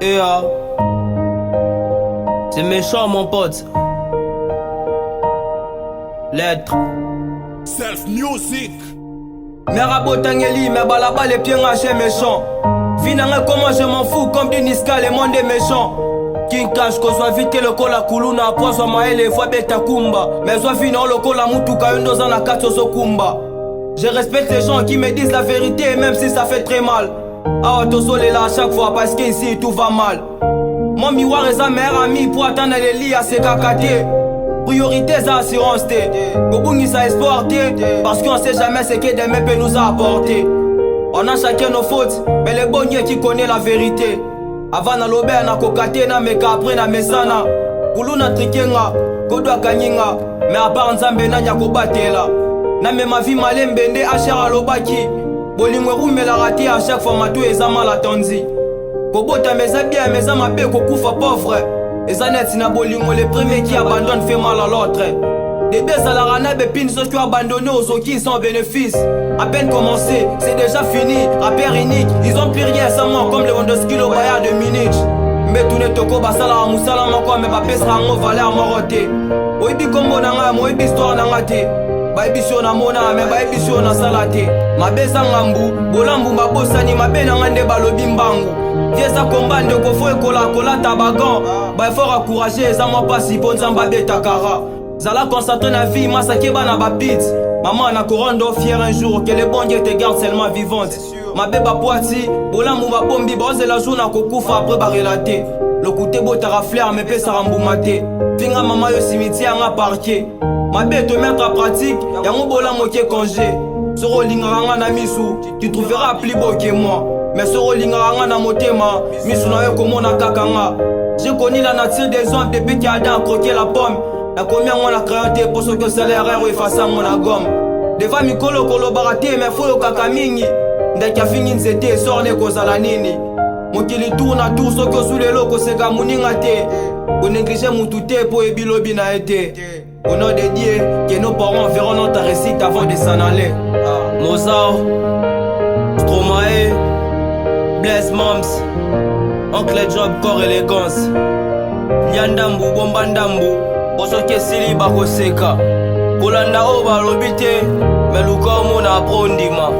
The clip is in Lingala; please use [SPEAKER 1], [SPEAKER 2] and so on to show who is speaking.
[SPEAKER 1] Et c'est méchant mon pote. Lettre
[SPEAKER 2] Self music.
[SPEAKER 1] Merabo Tangeli, mais balaba les pieds ngachés méchants. Finalement comment je m'en fous comme du Niska, le monde est méchant. King Cash, qu'on soit vite le kola kuluna, poisson maele, fois beta kumba. Mais soit fini le kola mutuka, une dose en a 4 kumba. Je respecte les gens qui me disent la vérité, même si ça fait très mal. Ah, ton sol est là à chaque fois parce qu'ici tout va mal. Mon miroir est sa meilleure amie pour attendre les lits à ses cacatés. Priorité c'est assurance té. Gobungi ça espoir té. Parce qu'on sait jamais ce que demain peut nous apporter. On a chacun nos fautes, mais le bon Dieu qui connaît la vérité. Avant na lobe na kokate na meka après na mesana. Kulu na trikenga, kodwa kanyinga. Mais à part nzambe na nyako batela. Na me ma vie malembende achera lobaki. Bolingwe rumela raté à chaque fois matou ezama la tonzi. Kobota meza bien meza mabe kokufa pauvre. Ezanet na bolingwe les premiers qui abandonnent fait mal à l'autre. Des deux à la rana bépines ceux qui ont abandonné aux qui sans bénéfice. À peine commencé, c'est déjà fini. Rappeur unique, ils ont plus rien sans moi comme les Wondoski au Bayard de Munich. Mais tout n'est toko basala à Moussala mako mais pas pesera en valeur moroté. Oibi combo nanga mo oibi histoire nanga te. Baibisho na mona me baibisho na salate. Mabeza ngambu, bolambu mabosani mabe na ngande balobi mbangu. Viesa combat de kofo kola tabagan. Ba fort encourager ça moi pas si bon zamba beta kara. Zala concentré na vie masakeba na babit. Maman na couronne fier un jour que le bon Dieu te garde seulement vivante. Ma beba poiti, bolambu mabombi bose la journée kokufa après ba relater. Le côté botara fleur me pesa rambumate. Finga maman yo cimetière nga parquet. Ma bête te mettre en pratique, y'a mon bola moqué congé. Soro linganga na misu, tu trouveras plus beau que moi. Mais soro linganga na motema, misu na yo komo na kakanga. J'ai connu la nature des hommes depuis qu'il y a Adam croqué la pomme. La combien moi la créanté pour ce que c'est l'erreur efface à mon gomme. Devant mikolo kolo baraté, mais faut yo kakamingi. Dès qu'il a fini nzete, sort ne kozala nini. Mokili tourne à tout ce que sous les locaux c'est kamuninga te. Pour négliger mon touté pour ebilobi na été. Au nom de Dieu, que nos parents verront notre récit avant de s'en aller. Mozart, Stromae, Blaise Mams, Oncle Job, Corps Élégance, Liandambu, Bombandambu, Bosoke Sili Bakoseka, Kolanda Oba Lobite, Meluka Mona Prondima.